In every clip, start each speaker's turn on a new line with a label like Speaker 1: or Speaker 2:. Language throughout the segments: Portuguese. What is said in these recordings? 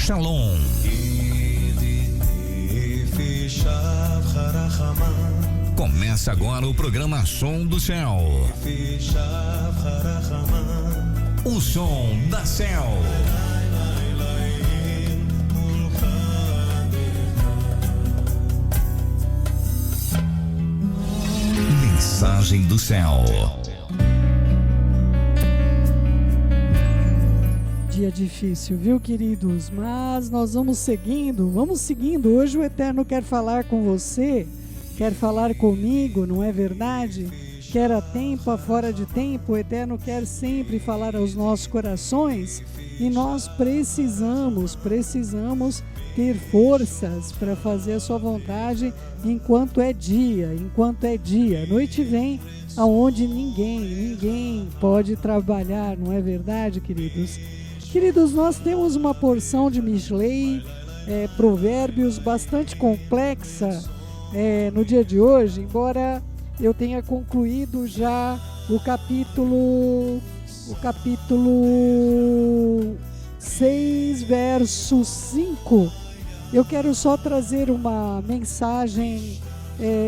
Speaker 1: Shalom. Começa agora o programa Som do Céu. O som da Céu. Mensagem do Céu.
Speaker 2: Dia difícil, viu, queridos? Mas nós vamos seguindo. Hoje o Eterno quer falar com você, quer falar comigo, não é verdade? Quer a tempo, a fora de tempo, o Eterno quer sempre falar aos nossos corações e nós precisamos ter forças para fazer a sua vontade enquanto é dia. A noite vem aonde ninguém pode trabalhar, não é verdade, queridos? Queridos, nós temos uma porção de Mishlei, provérbios bastante complexa no dia de hoje, embora eu tenha concluído já o capítulo 6, verso 5. Eu quero só trazer uma mensagem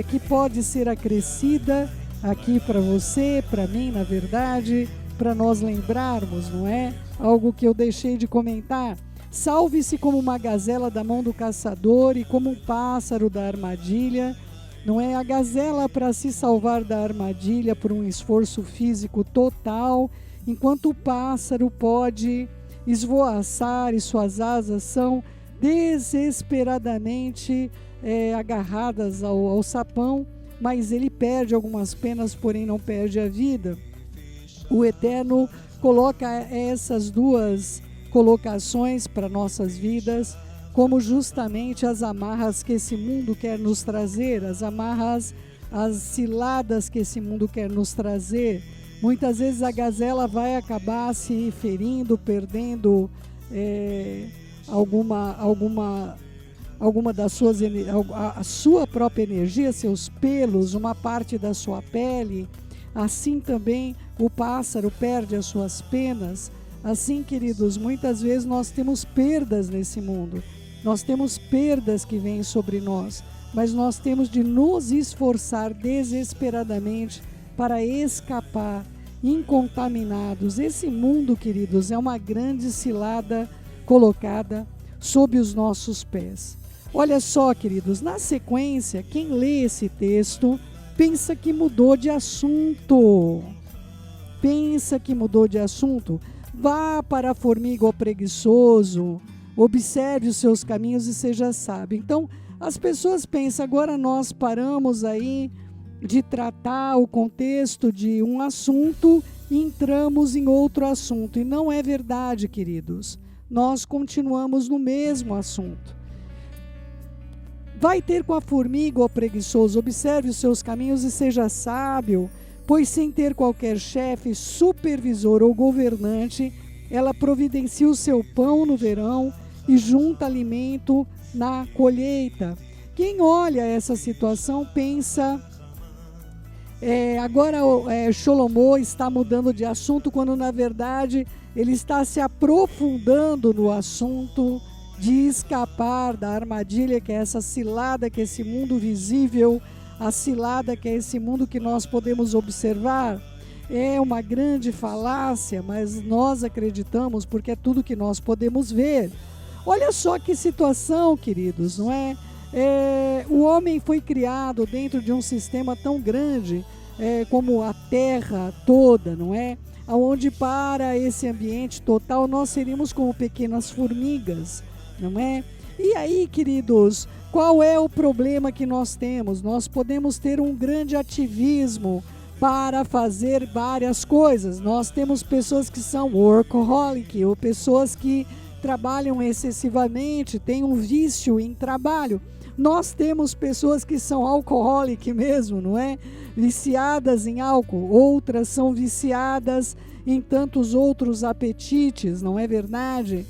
Speaker 2: que pode ser acrescida aqui para você, para mim, na verdade, para nós lembrarmos, não é? Algo que eu deixei de comentar. Salve-se como uma gazela da mão do caçador e como um pássaro da armadilha. Não é a gazela para se salvar da armadilha por um esforço físico total, enquanto o pássaro pode esvoaçar e suas asas são desesperadamente agarradas ao sapão, mas ele perde algumas penas, porém não perde a vida. O Eterno coloca essas duas colocações para nossas vidas como justamente as amarras que esse mundo quer nos trazer, as ciladas que esse mundo quer nos trazer. Muitas vezes a gazela vai acabar se ferindo, perdendo alguma das suas, a sua própria energia, seus pelos, uma parte da sua pele. Assim também o pássaro perde as suas penas. Assim, queridos, muitas vezes nós temos perdas nesse mundo. Nós temos perdas que vêm sobre nós, mas nós temos de nos esforçar desesperadamente para escapar incontaminados. Esse mundo, queridos, é uma grande cilada colocada sob os nossos pés. Olha só, queridos, na sequência, quem lê esse texto pensa que mudou de assunto. Vá para a formiga ou preguiçoso, observe os seus caminhos e seja sábio. Então, as pessoas pensam, agora nós paramos aí de tratar o contexto de um assunto e entramos em outro assunto. E não é verdade, queridos. Nós continuamos no mesmo assunto. Vai ter com a formiga ou preguiçoso, observe os seus caminhos e seja sábio, pois sem ter qualquer chefe, supervisor ou governante, ela providencia o seu pão no verão e junta alimento na colheita. Quem olha essa situação pensa, agora Shlomo está mudando de assunto, quando na verdade ele está se aprofundando no assunto de escapar da armadilha, que é essa cilada, que é esse mundo visível, a cilada que é esse mundo que nós podemos observar. É uma grande falácia, mas nós acreditamos porque é tudo que nós podemos ver. Olha só que situação, queridos, não é? O homem foi criado dentro de um sistema tão grande como a Terra toda, não é? Onde para esse ambiente total nós seríamos como pequenas formigas, não é? E aí, queridos, qual é o problema que nós temos? Nós podemos ter um grande ativismo para fazer várias coisas. Nós temos pessoas que são workaholic, ou pessoas que trabalham excessivamente, têm um vício em trabalho. Nós temos pessoas que são alcoholic mesmo, não é? Viciadas em álcool. Outras são viciadas em tantos outros apetites, não é verdade?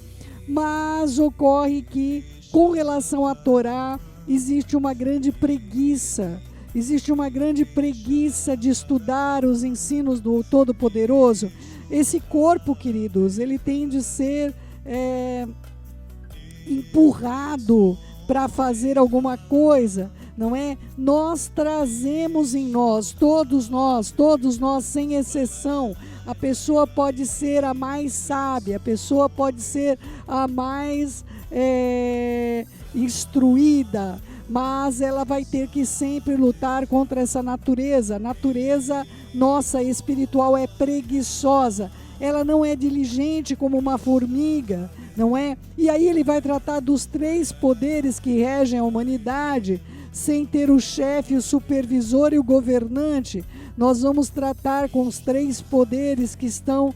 Speaker 2: Mas ocorre que, com relação à Torá, existe uma grande preguiça. Existe uma grande preguiça de estudar os ensinos do Todo-Poderoso. Esse corpo, queridos, ele tem de ser empurrado para fazer alguma coisa, não é? Nós trazemos em nós, todos nós, sem exceção. A pessoa pode ser a mais sábia, a pessoa pode ser a mais instruída, mas ela vai ter que sempre lutar contra essa natureza. A natureza nossa espiritual é preguiçosa, ela não é diligente como uma formiga, não é? E aí ele vai tratar dos 3 poderes que regem a humanidade, sem ter o chefe, o supervisor e o governante. Nós vamos tratar com os 3 poderes que estão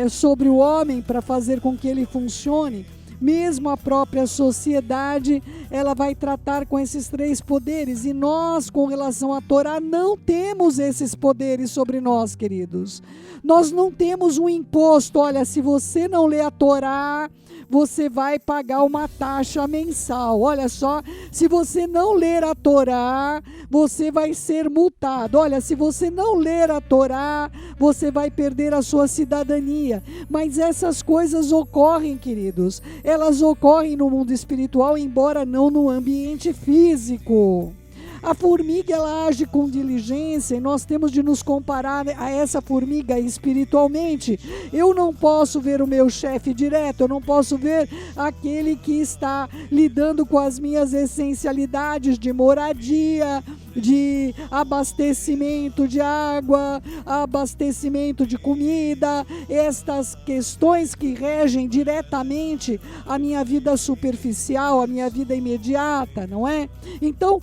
Speaker 2: sobre o homem para fazer com que ele funcione. Mesmo a própria sociedade, ela vai tratar com esses 3 poderes. E nós, com relação à Torá, não temos esses poderes sobre nós, queridos. Nós não temos um imposto. Olha, se você não lê a Torá, você vai pagar uma taxa mensal. Olha só, se você não ler a Torá, você vai ser multado. Olha, se você não ler a Torá, você vai perder a sua cidadania. Mas essas coisas ocorrem, queridos. Elas ocorrem no mundo espiritual, embora não no ambiente físico. A formiga, ela age com diligência e nós temos de nos comparar a essa formiga espiritualmente. Eu não posso ver o meu chefe direto, eu não posso ver aquele que está lidando com as minhas essencialidades de moradia, de abastecimento de água, abastecimento de comida, estas questões que regem diretamente a minha vida superficial, a minha vida imediata, não é? Então,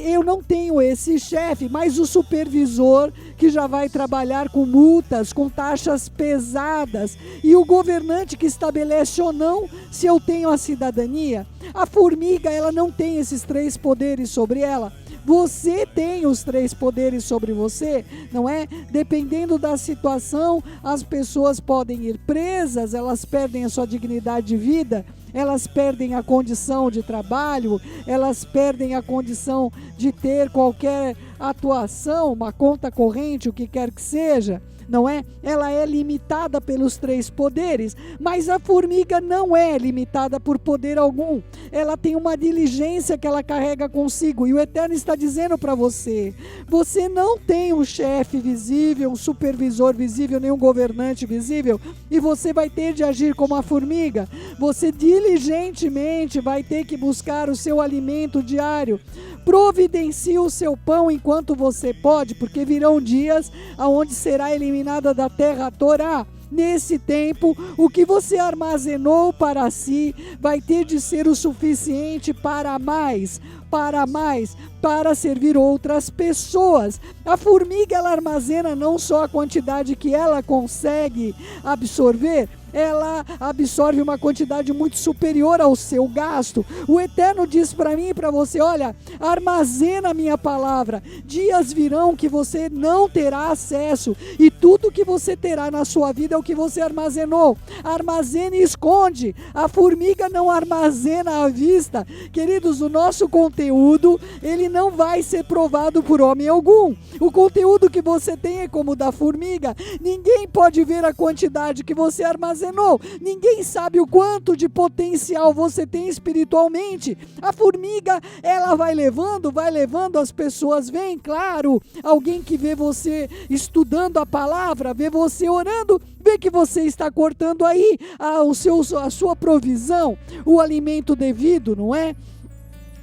Speaker 2: eu não tenho esse chefe, mas o supervisor que já vai trabalhar com multas, com taxas pesadas, e o governante que estabelece ou não se eu tenho a cidadania. A formiga, ela não tem esses 3 poderes sobre ela. Você tem os 3 poderes sobre você, não é? Dependendo da situação, as pessoas podem ir presas, elas perdem a sua dignidade de vida, elas perdem a condição de trabalho, elas perdem a condição de ter qualquer atuação, uma conta corrente, o que quer que seja, não é? Ela é limitada pelos 3 poderes, mas a formiga não é limitada por poder algum. Ela tem uma diligência que ela carrega consigo, e o Eterno está dizendo para você, você não tem um chefe visível, um supervisor visível, nem um governante visível, e você vai ter de agir como a formiga. Você diligentemente vai ter que buscar o seu alimento diário. Providencie o seu pão enquanto você pode, porque virão dias onde será eliminada da terra a Torá. Nesse tempo, o que você armazenou para si vai ter de ser o suficiente para servir outras pessoas. A formiga, ela armazena não só a quantidade que ela consegue absorver, ela absorve uma quantidade muito superior ao seu gasto. O Eterno diz para mim e para você, olha, armazena a minha palavra, dias virão que você não terá acesso, e tudo que você terá na sua vida é o que você armazenou. Armazena e esconde. A formiga não armazena à vista. Queridos, o nosso conteúdo, ele não vai ser provado por homem algum. O conteúdo que você tem é como o da formiga. Ninguém pode ver a quantidade que você armazenou. Ninguém sabe o quanto de potencial você tem espiritualmente. A formiga, ela vai levando, as pessoas veem, claro, alguém que vê você estudando a palavra, vê você orando, vê que você está cortando aí a sua provisão, o alimento devido, não é?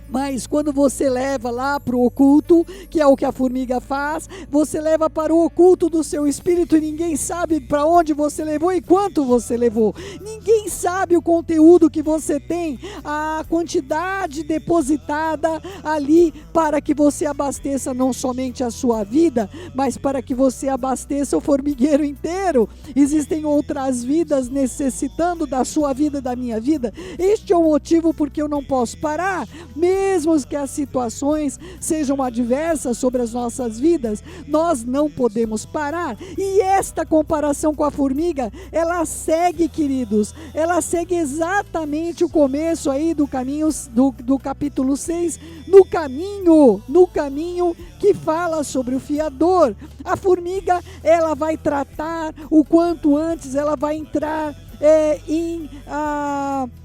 Speaker 2: Mas quando você leva lá para o oculto, que é o que a formiga faz, você leva para o oculto do seu espírito e ninguém sabe para onde você levou e quanto você levou. Ninguém sabe o conteúdo que você tem, a quantidade depositada ali para que você abasteça não somente a sua vida, mas para que você abasteça o formigueiro inteiro. Existem outras vidas necessitando da sua vida, da minha vida. Este é o motivo porque eu não posso parar. Mesmo que as situações sejam adversas sobre as nossas vidas, nós não podemos parar. E esta comparação com a formiga, ela segue, queridos, ela segue exatamente o começo aí do caminho, do capítulo 6, no caminho que fala sobre o fiador. A formiga, ela vai tratar o quanto antes, ela vai entrar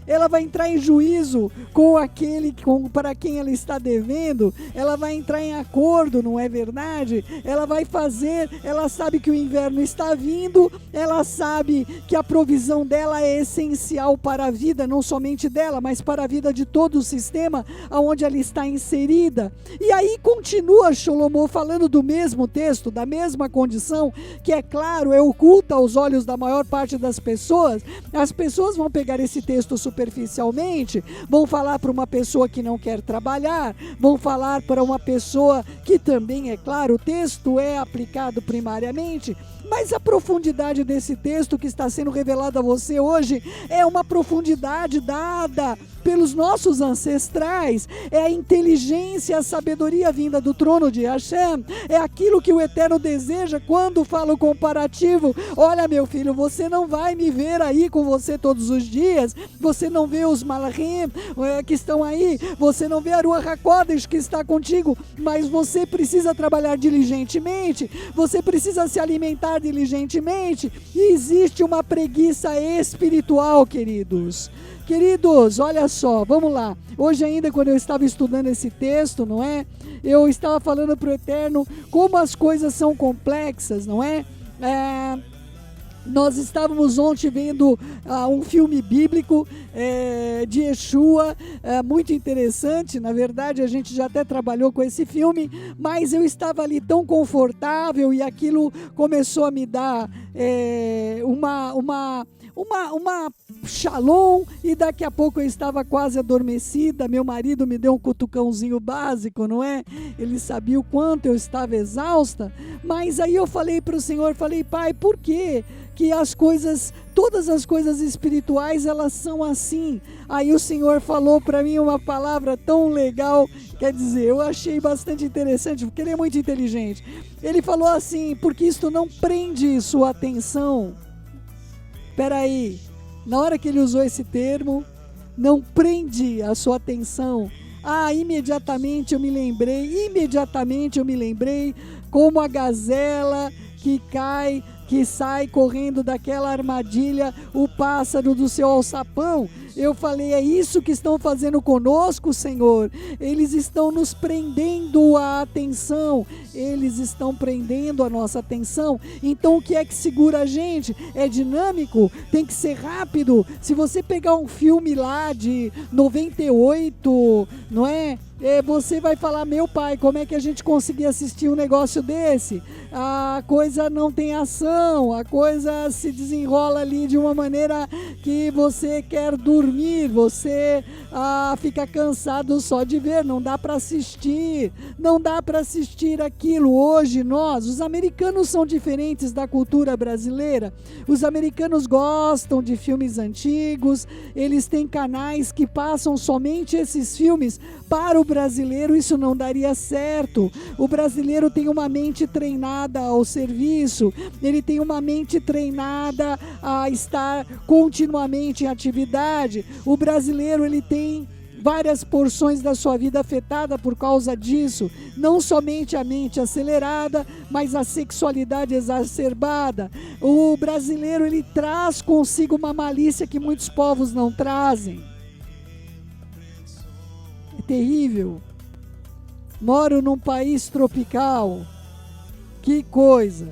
Speaker 2: ela vai entrar em juízo com aquele para quem ela está devendo, ela vai entrar em acordo, não é verdade? Ela vai fazer, ela sabe que o inverno está vindo, ela sabe que a provisão dela é essencial para a vida, não somente dela, mas para a vida de todo o sistema onde ela está inserida. E aí continua Shlomo falando do mesmo texto, da mesma condição, que é claro, é oculta aos olhos da maior parte das pessoas. As pessoas vão pegar esse texto superficialmente, vão falar para uma pessoa que não quer trabalhar, vão falar para uma pessoa que também, é claro, o texto é aplicado primariamente, mas a profundidade desse texto que está sendo revelado a você hoje é uma profundidade dada pelos nossos ancestrais, é a inteligência, a sabedoria vinda do trono de Hashem, é aquilo que o Eterno deseja quando fala o comparativo. Olha, meu filho, você não vai me ver aí com você todos os dias, você não vê os malachim que estão aí, você não vê a Ruach HaKodesh que está contigo, mas você precisa trabalhar diligentemente, você precisa se alimentar diligentemente, e existe uma preguiça espiritual, queridos. Queridos, olha só, vamos lá. Hoje ainda, quando eu estava estudando esse texto, não é? Eu estava falando para o Eterno como as coisas são complexas, não é? Nós estávamos ontem vendo um filme bíblico de Yeshua, muito interessante. Na verdade, a gente já até trabalhou com esse filme, mas eu estava ali tão confortável e aquilo começou a me dar uma shalom, e daqui a pouco eu estava quase adormecida. Meu marido me deu um cutucãozinho básico, não é? Ele sabia o quanto eu estava exausta, mas aí eu falei para o Senhor, falei: Pai, por quê que as coisas, todas as coisas espirituais, elas são assim? Aí o Senhor falou para mim uma palavra tão legal, quer dizer, eu achei bastante interessante, porque ele é muito inteligente. Ele falou assim: porque isto não prende sua atenção. Peraí, na hora que ele usou esse termo, não prende a sua atenção. Imediatamente eu me lembrei como a gazela que cai, que sai correndo daquela armadilha, o pássaro do seu alçapão. Eu falei: é isso que estão fazendo conosco, Senhor. Eles estão nos prendendo a atenção, eles estão prendendo a nossa atenção. Então o que é que segura a gente? É dinâmico, tem que ser rápido. Se você pegar um filme lá de 98, não é? Você vai falar: meu pai, como é que a gente conseguia assistir um negócio desse? A coisa não tem ação, a coisa se desenrola ali de uma maneira que você quer dormir, você fica cansado só de ver, não dá para assistir aquilo. Hoje os americanos são diferentes da cultura brasileira. Os americanos gostam de filmes antigos, eles têm canais que passam somente esses filmes. Para o brasileiro isso não daria certo. O brasileiro tem uma mente treinada ao serviço, ele tem uma mente treinada a estar continuamente em atividade. O brasileiro, ele tem várias porções da sua vida afetada por causa disso, não somente a mente acelerada, mas a sexualidade exacerbada. O brasileiro, ele traz consigo uma malícia que muitos povos não trazem. É terrível. Moro num país tropical. Que coisa!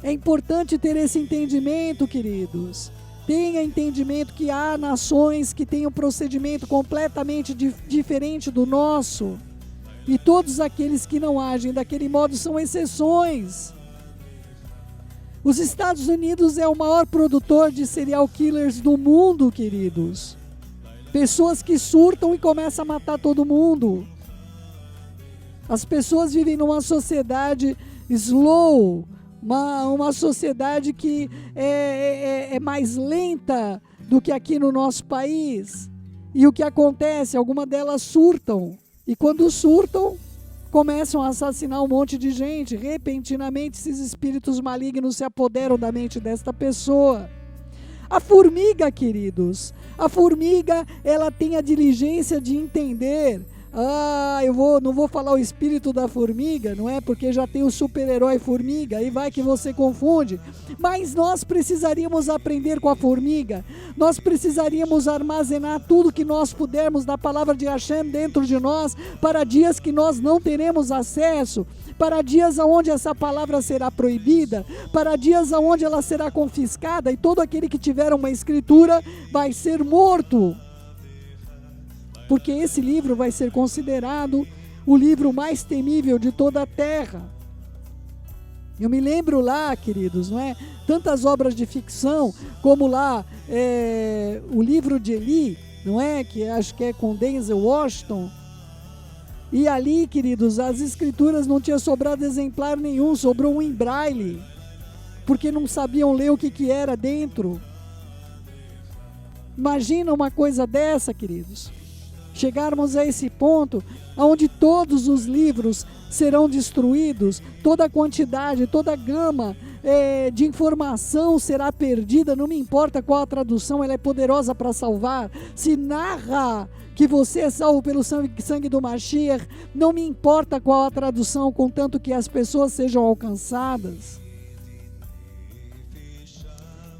Speaker 2: É importante ter esse entendimento, queridos. Tenha entendimento que há nações que têm um procedimento completamente diferente do nosso. E todos aqueles que não agem daquele modo são exceções. Os Estados Unidos é o maior produtor de serial killers do mundo, queridos. Pessoas que surtam e começam a matar todo mundo. As pessoas vivem numa sociedade slow, uma sociedade que é mais lenta do que aqui no nosso país. E o que acontece? Algumas delas surtam. E quando surtam, começam a assassinar um monte de gente. Repentinamente, esses espíritos malignos se apoderam da mente desta pessoa. A formiga, queridos, ela tem a diligência de entender Não vou falar o espírito da formiga, não é? Porque já tem o super-herói formiga, aí vai que você confunde. Mas nós precisaríamos aprender com a formiga, nós precisaríamos armazenar tudo que nós pudermos da palavra de Hashem dentro de nós, para dias que nós não teremos acesso, para dias onde essa palavra será proibida, para dias onde ela será confiscada, e todo aquele que tiver uma escritura vai ser morto. Porque esse livro vai ser considerado o livro mais temível de toda a terra. Eu me lembro lá, queridos, não é? Tantas obras de ficção, como lá o livro de Eli, não é? Que acho que é com Denzel Washington. E ali, queridos, as escrituras não tinha sobrado exemplar nenhum, sobrou um em braille, porque não sabiam ler o que era dentro. Imagina uma coisa dessa, queridos. Chegarmos a esse ponto, onde todos os livros serão destruídos, toda a quantidade, toda a gama de informação será perdida, não me importa qual a tradução, ela é poderosa para salvar. Se narra que você é salvo pelo sangue do Mashiach, não me importa qual a tradução, contanto que as pessoas sejam alcançadas.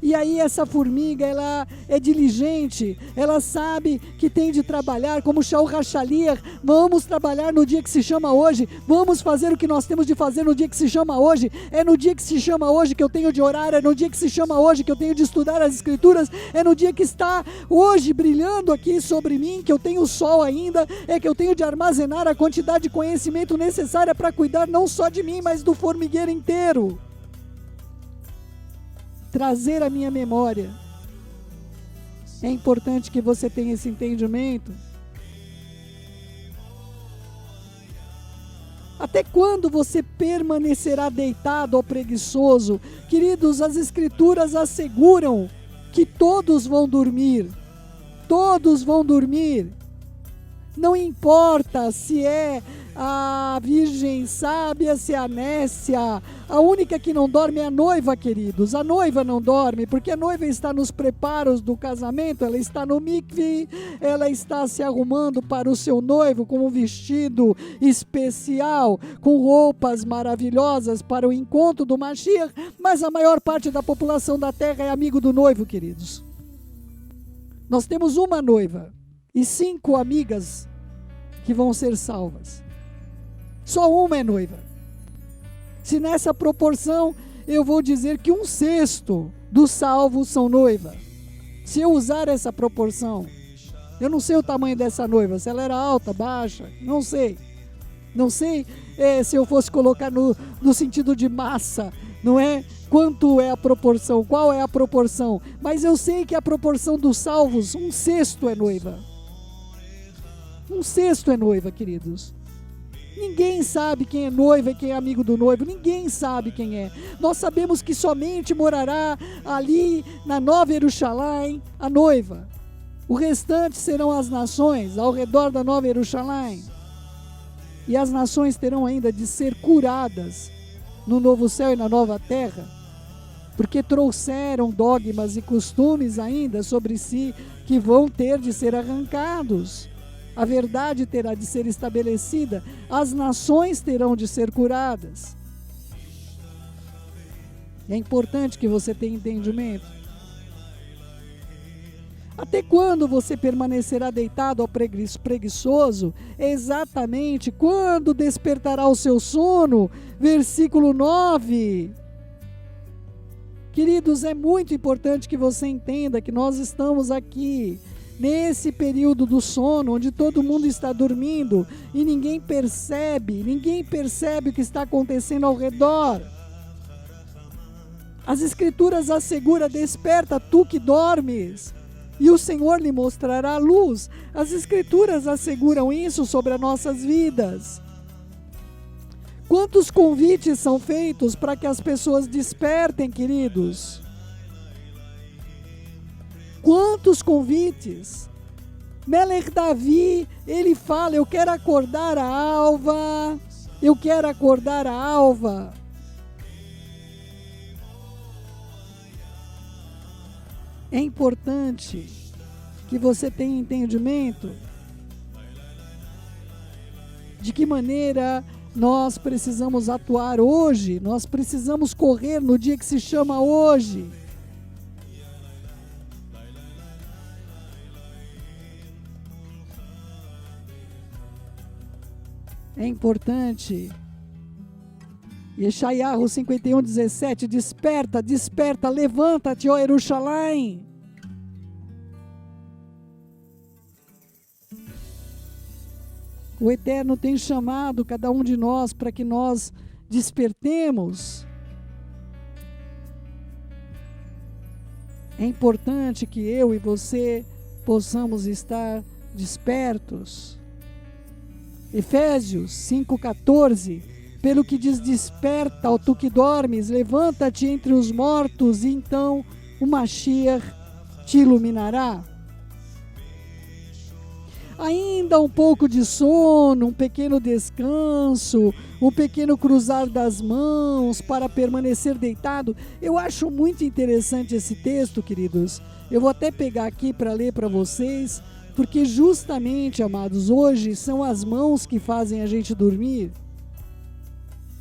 Speaker 2: E aí essa formiga, ela é diligente, ela sabe que tem de trabalhar, como Shaul Hashaliach, vamos trabalhar no dia que se chama hoje, vamos fazer o que nós temos de fazer no dia que se chama hoje, é no dia que se chama hoje que eu tenho de orar, é no dia que se chama hoje que eu tenho de estudar as escrituras, é no dia que está hoje brilhando aqui sobre mim, que eu tenho o sol ainda, é que eu tenho de armazenar a quantidade de conhecimento necessária para cuidar não só de mim, mas do formigueiro inteiro. Trazer a minha memória. É importante que você tenha esse entendimento. Até quando você permanecerá deitado ou preguiçoso? Queridos, as escrituras asseguram que todos vão dormir. Todos vão dormir. Não importa se é a virgem sábia, se é a nécia, a única que não dorme é a noiva, queridos. A noiva não dorme, porque a noiva está nos preparos do casamento, ela está no mikve, ela está se arrumando para o seu noivo com um vestido especial, com roupas maravilhosas para o encontro do Mashiach, mas a maior parte da população da terra é amigo do noivo, queridos. Nós temos uma noiva e 5 amigas que vão ser salvas. Só uma é noiva. Se nessa proporção, eu vou dizer que 1/6 dos salvos são noiva. Se eu usar essa proporção, eu não sei o tamanho dessa noiva, se ela era alta, baixa, não sei. Não sei se eu fosse colocar no sentido de massa, não é? Quanto é a proporção, qual é a proporção. Mas eu sei que a proporção dos salvos, 1/6 é noiva. 1/6 é noiva, queridos. Ninguém sabe quem é noiva e quem é amigo do noivo, ninguém sabe quem é. Nós sabemos que somente morará ali na Nova Jerusalém a noiva. O restante serão as nações ao redor da Nova Jerusalém. E as nações terão ainda de ser curadas no novo céu e na nova terra, porque trouxeram dogmas e costumes ainda sobre si que vão ter de ser arrancados. A verdade terá de ser estabelecida, as nações terão de ser curadas. É importante que você tenha entendimento. Até quando você permanecerá deitado ou preguiçoso? Exatamente quando despertará o seu sono? Versículo 9. Queridos, é muito importante que você entenda que nós estamos aqui nesse período do sono, onde todo mundo está dormindo e ninguém percebe o que está acontecendo ao redor. As escrituras asseguram: desperta tu que dormes, e o Senhor lhe mostrará a luz. As escrituras asseguram isso sobre as nossas vidas. Quantos convites são feitos para que as pessoas despertem, queridos? Quantos convites? Melech Davi, ele fala: eu quero acordar a alva, eu quero acordar a alva. É importante que você tenha entendimento de que maneira nós precisamos atuar hoje, nós precisamos correr no dia que se chama hoje. É importante. Yeshayahu 51:17, desperta, desperta, levanta-te, ó Jerusalém. O Eterno tem chamado cada um de nós para que nós despertemos. É importante que eu e você possamos estar despertos. Efésios 5:14, pelo que diz, desperta, ó tu que dormes, levanta-te entre os mortos, e então o Mashiach te iluminará. Ainda um pouco de sono, um pequeno descanso, um pequeno cruzar das mãos para permanecer deitado. Eu acho muito interessante esse texto, queridos. Eu vou até pegar aqui para ler para vocês, porque justamente, amados, hoje são as mãos que fazem a gente dormir.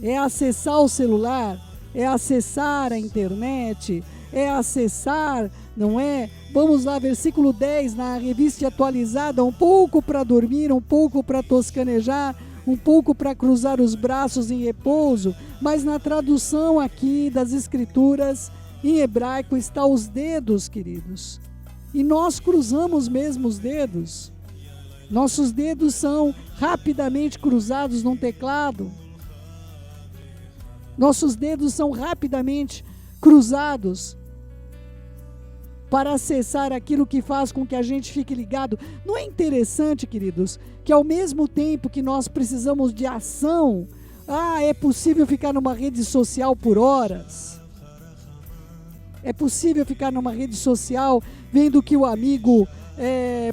Speaker 2: É acessar o celular, é acessar a internet, é acessar, não é? Vamos lá, versículo 10, na revista atualizada, um pouco para dormir, um pouco para toscanejar, um pouco para cruzar os braços em repouso, mas na tradução aqui das escrituras, em hebraico, está os dedos, queridos. E nós cruzamos mesmo os dedos. Nossos dedos são rapidamente cruzados num teclado. Nossos dedos são rapidamente cruzados para acessar aquilo que faz com que a gente fique ligado. Não é interessante, queridos, que ao mesmo tempo que nós precisamos de ação, é possível ficar numa rede social por horas. É possível ficar numa rede social vendo o que o amigo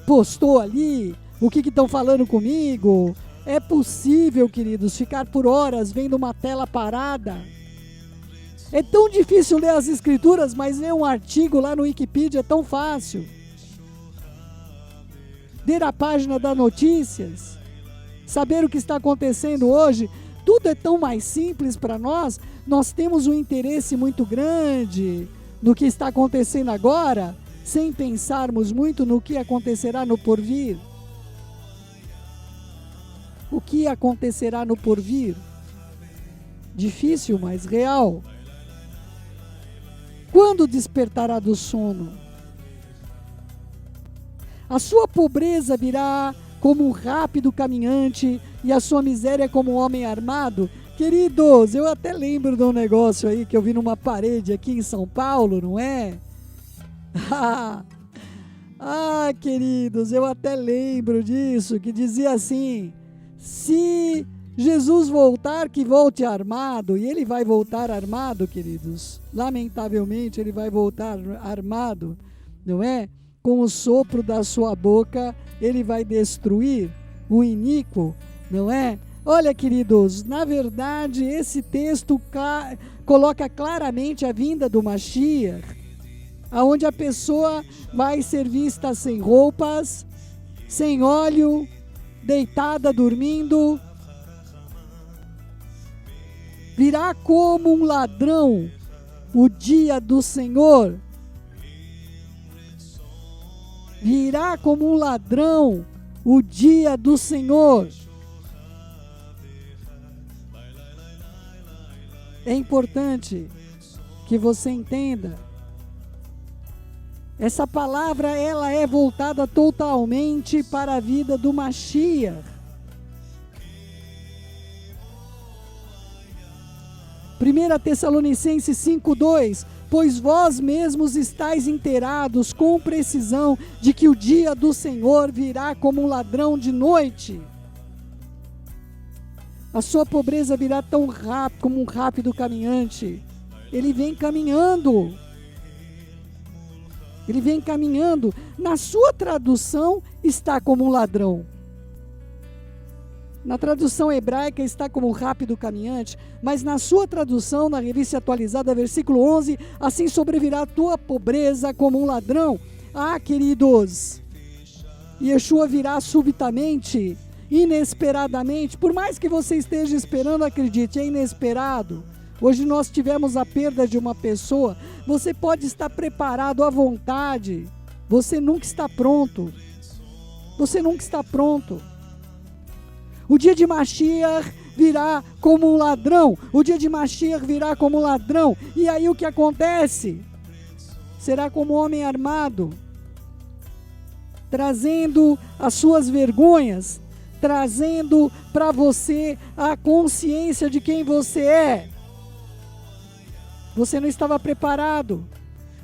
Speaker 2: postou ali, o que estão falando comigo. É possível, queridos, ficar por horas vendo uma tela parada. É tão difícil ler as escrituras, mas ler um artigo lá no Wikipedia é tão fácil. Ler a página das notícias, saber o que está acontecendo hoje, tudo é tão mais simples para nós. Nós temos um interesse muito grande no que está acontecendo agora, sem pensarmos muito no que acontecerá no porvir. O que acontecerá no porvir? Difícil, mas real. Quando despertará do sono? A sua pobreza virá como um rápido caminhante e a sua miséria como um homem armado? Queridos, eu até lembro de um negócio aí que eu vi numa parede aqui em São Paulo, não é? Queridos, eu até lembro disso, que dizia assim: se Jesus voltar, que volte armado. E ele vai voltar armado, queridos. Lamentavelmente, ele vai voltar armado, não é? Com o sopro da sua boca, ele vai destruir o iníquo, não é? Olha, queridos, na verdade, esse texto coloca claramente a vinda do Mashiach, aonde a pessoa vai ser vista sem roupas, sem óleo, deitada, dormindo. Virá como um ladrão o dia do Senhor. Virá como um ladrão o dia do Senhor. É importante que você entenda. Essa palavra, ela é voltada totalmente para a vida do Mashiach. 1 Tessalonicenses 5:2, pois vós mesmos estáis inteirados com precisão de que o dia do Senhor virá como um ladrão de noite. A sua pobreza virá tão rápido como um rápido caminhante. Ele vem caminhando. Ele vem caminhando. Na sua tradução está como um ladrão. Na tradução hebraica está como rápido caminhante, mas na sua tradução, na revista atualizada, versículo 11, assim sobrevirá a tua pobreza como um ladrão. Queridos, Yeshua virá subitamente, inesperadamente, por mais que você esteja esperando, acredite, é inesperado. Hoje nós tivemos a perda de uma pessoa, você pode estar preparado à vontade, você nunca está pronto. Você nunca está pronto. O dia de Mashiach virá como um ladrão. O dia de Mashiach virá como um ladrão. E aí o que acontece? Será como um homem armado, trazendo as suas vergonhas, trazendo para você a consciência de quem você é. Você não estava preparado.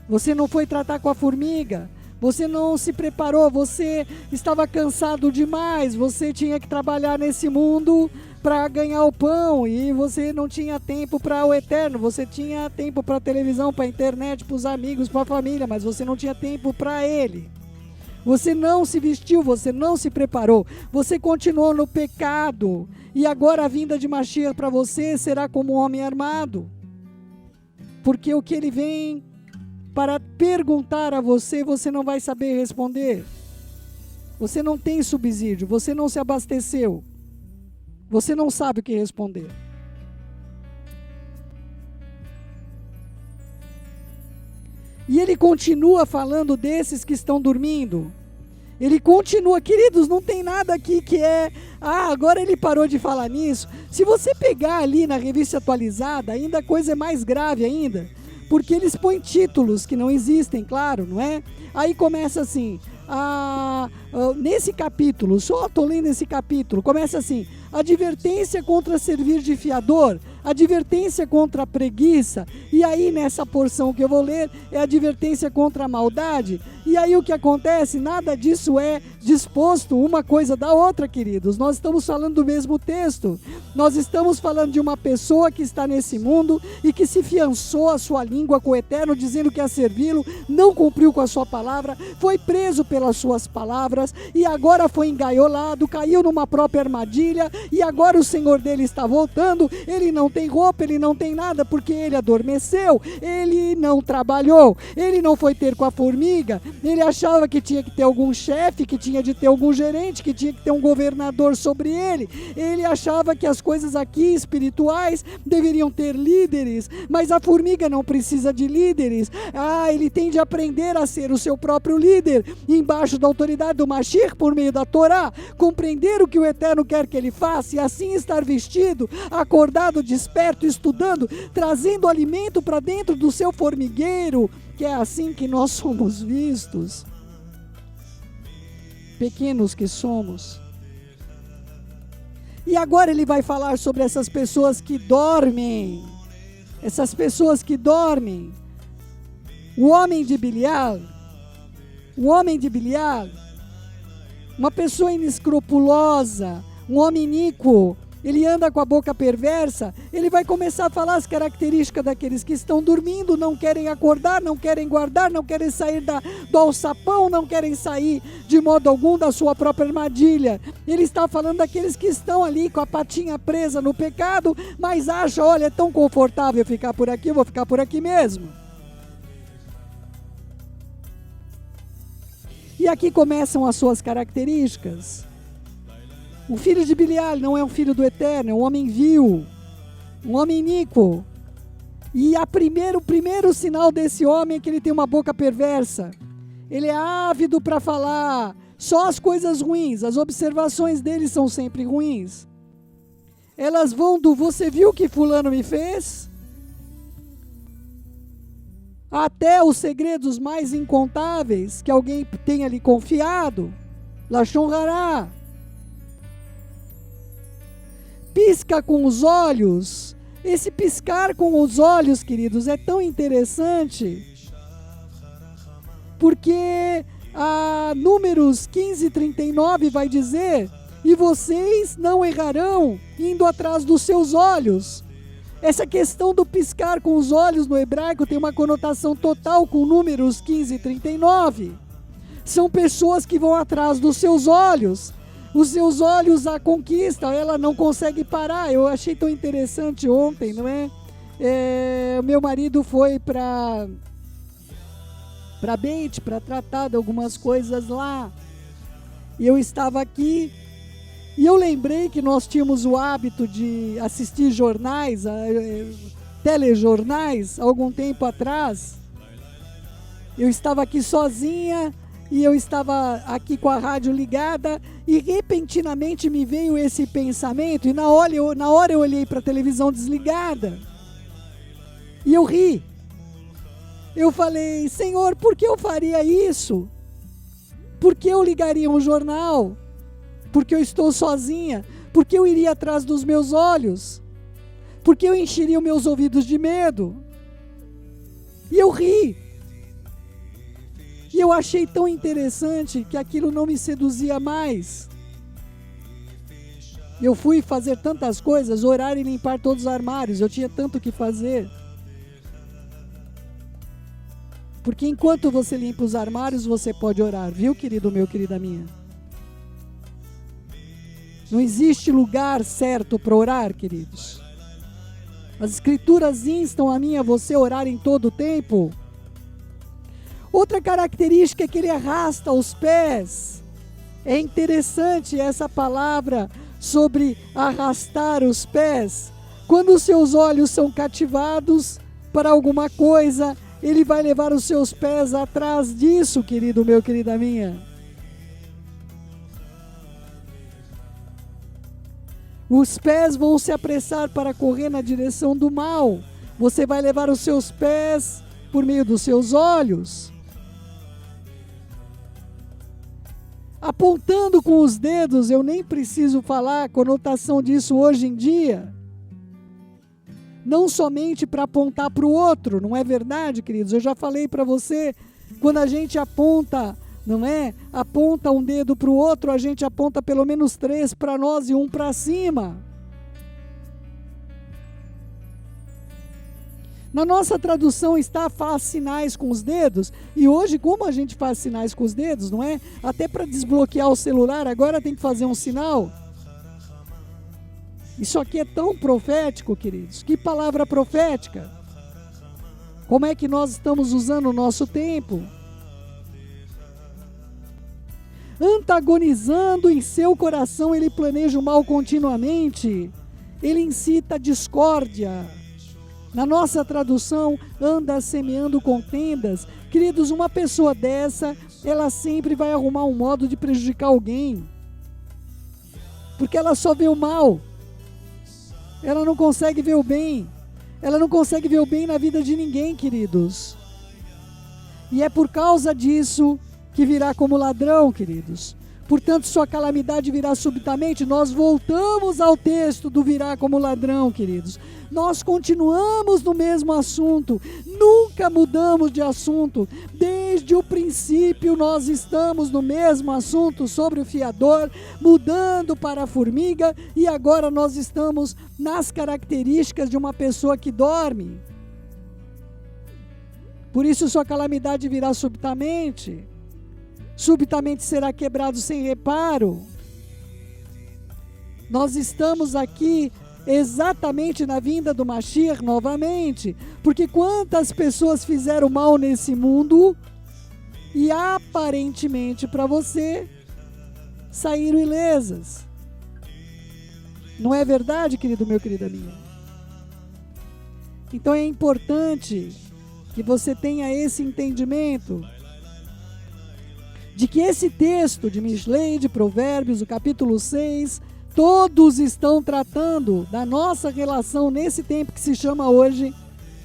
Speaker 2: Você não foi tratar com a formiga. Você não se preparou, você estava cansado demais, você tinha que trabalhar nesse mundo para ganhar o pão e você não tinha tempo para o eterno, você tinha tempo para a televisão, para a internet, para os amigos, para a família, mas você não tinha tempo para ele. Você não se vestiu, você não se preparou, você continuou no pecado e agora a vinda de Mashiach para você será como um homem armado, porque o que ele vem para perguntar a você, você não vai saber responder. Você não tem subsídio, você não se abasteceu. Você não sabe o que responder. E ele continua falando desses que estão dormindo. Ele continua, queridos, não tem nada aqui que é, agora ele parou de falar nisso. Se você pegar ali na revista atualizada, ainda a coisa é mais grave ainda. Porque eles põem títulos que não existem, claro, não é? Aí começa assim, nesse capítulo, só estou lendo esse capítulo, começa assim, advertência contra servir de fiador, advertência contra a preguiça, e aí nessa porção que eu vou ler, é advertência contra a maldade, e aí o que acontece? Nada disso é disposto uma coisa da outra, queridos, nós estamos falando do mesmo texto, nós estamos falando de uma pessoa que está nesse mundo, e que se fiançou a sua língua com o Eterno, dizendo que ia servi-lo, não cumpriu com a sua palavra, foi preso pelas suas palavras, e agora foi engaiolado, caiu numa própria armadilha, e agora o Senhor dele está voltando, ele não tem roupa, ele não tem nada, porque ele adormeceu, ele não trabalhou, ele não foi ter com a formiga, ele achava que tinha que ter algum chefe, que tinha de ter algum gerente, que tinha que ter um governador sobre ele, ele achava que as coisas aqui espirituais deveriam ter líderes, mas a formiga não precisa de líderes, ele tem de aprender a ser o seu próprio líder, embaixo da autoridade do Mashiach, por meio da Torá, compreender o que o Eterno quer que ele faça, e assim estar vestido, acordado, desperto, estudando, trazendo alimento para dentro do seu formigueiro, que é assim que nós somos vistos, pequenos que somos. E agora ele vai falar sobre essas pessoas que dormem, o homem de Bilial, uma pessoa inescrupulosa, um homem iníquo, ele anda com a boca perversa, ele vai começar a falar as características daqueles que estão dormindo, não querem acordar, não querem guardar, não querem sair do alçapão, não querem sair de modo algum da sua própria armadilha. Ele está falando daqueles que estão ali com a patinha presa no pecado, mas acham, olha, é tão confortável ficar por aqui, eu vou ficar por aqui mesmo. E aqui começam as suas características. O filho de Bilial não é um filho do Eterno, é um homem vil, um homem iníquo. E o primeiro sinal desse homem é que ele tem uma boca perversa. Ele é ávido para falar só as coisas ruins, as observações dele são sempre ruins. Elas vão do você viu o que fulano me fez? Até os segredos mais incontáveis que alguém tenha lhe confiado. Lashon Hará. Pisca com os olhos. Esse piscar com os olhos, queridos, é tão interessante, porque Números 15:39 vai dizer, e vocês não errarão indo atrás dos seus olhos. Essa questão do piscar com os olhos no hebraico tem uma conotação total com Números 15:39. São pessoas que vão atrás dos seus olhos. Os seus olhos a conquista, ela não consegue parar. Eu achei tão interessante ontem, não é? O meu marido foi para Beit, para tratar de algumas coisas lá. E eu estava aqui, E eu lembrei que nós tínhamos o hábito de assistir jornais, telejornais, algum tempo atrás. Eu estava aqui sozinha e eu estava aqui com a rádio ligada e repentinamente me veio esse pensamento e na hora eu olhei para a televisão desligada e eu ri. Eu falei, Senhor, por que eu faria isso? Por que eu ligaria um jornal? Porque eu estou sozinha? Porque eu iria atrás dos meus olhos? Porque eu encheria os meus ouvidos de medo? E eu ri. E eu achei tão interessante que aquilo não me seduzia mais. Eu fui fazer tantas coisas, orar e limpar todos os armários. Eu tinha tanto o que fazer. Porque enquanto você limpa os armários, você pode orar, viu, querido meu, querida minha? Não existe lugar certo para orar, queridos. As Escrituras instam a mim e a você orar em todo o tempo. Outra característica é que ele arrasta os pés. É interessante essa palavra sobre arrastar os pés. Quando os seus olhos são cativados para alguma coisa, ele vai levar os seus pés atrás disso, querido meu, querida minha. Os pés vão se apressar para correr na direção do mal. Você vai levar os seus pés por meio dos seus olhos. Apontando com os dedos, eu nem preciso falar a conotação disso hoje em dia. Não somente para apontar para o outro, não é verdade, queridos? Eu já falei para você, quando a gente aponta, não é? Aponta um dedo para o outro, a gente aponta pelo menos 3 para nós e 1 para cima. Na nossa tradução está faz sinais com os dedos, e hoje como a gente faz sinais com os dedos, não é? Até para desbloquear o celular, agora tem que fazer um sinal. Isso aqui é tão profético, queridos. Que palavra profética. Como é que nós estamos usando o nosso tempo? Antagonizando em seu coração, ele planeja o mal continuamente. Ele incita a discórdia. Na nossa tradução, anda semeando contendas. Queridos, uma pessoa dessa, ela sempre vai arrumar um modo de prejudicar alguém. Porque ela só vê o mal. Ela não consegue ver o bem. Ela não consegue ver o bem na vida de ninguém, queridos. E é por causa disso que virá como ladrão, queridos. Portanto, sua calamidade virá subitamente. Nós voltamos ao texto do virá como ladrão, queridos. Nós continuamos no mesmo assunto. Nunca mudamos de assunto. Desde o princípio nós estamos no mesmo assunto sobre o fiador, mudando para a formiga, e agora nós estamos nas características de uma pessoa que dorme. Por isso sua calamidade virá subitamente. Subitamente será quebrado sem reparo. Nós estamos aqui exatamente na vinda do Mashiach novamente, porque quantas pessoas fizeram mal nesse mundo e aparentemente para você saíram ilesas. Não é verdade, querido meu, querida minha? Então é importante que você tenha esse entendimento de que esse texto de Mishlei, de Provérbios, o capítulo 6, todos estão tratando da nossa relação nesse tempo que se chama hoje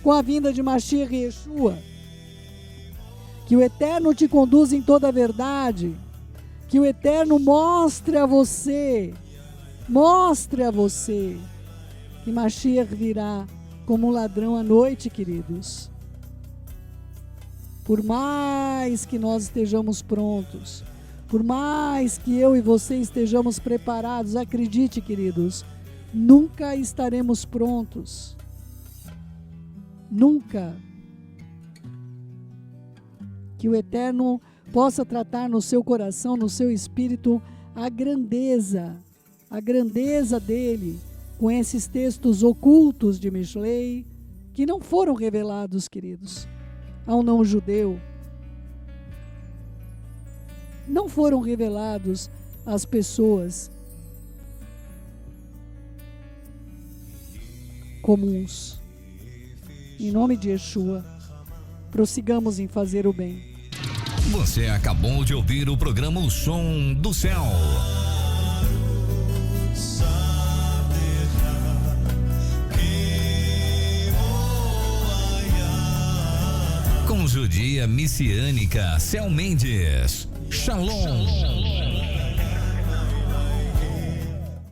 Speaker 2: com a vinda de Mashiach e Yeshua. Que o Eterno te conduza em toda a verdade, que o Eterno mostre a você que Mashiach virá como um ladrão à noite, queridos. Por mais que nós estejamos prontos, por mais que eu e você estejamos preparados, acredite, queridos, nunca estaremos prontos. Nunca. Que o Eterno possa tratar no seu coração, no seu espírito, a grandeza dele, com esses textos ocultos de Mishlei, que não foram revelados, queridos, ao não-judeu. Não foram revelados às pessoas incomuns. Em nome de Yeshua, prossigamos em fazer o bem.
Speaker 1: Você acabou de ouvir o programa O Som do Céu. Com judia messiânica Céu Mendes. Shalom.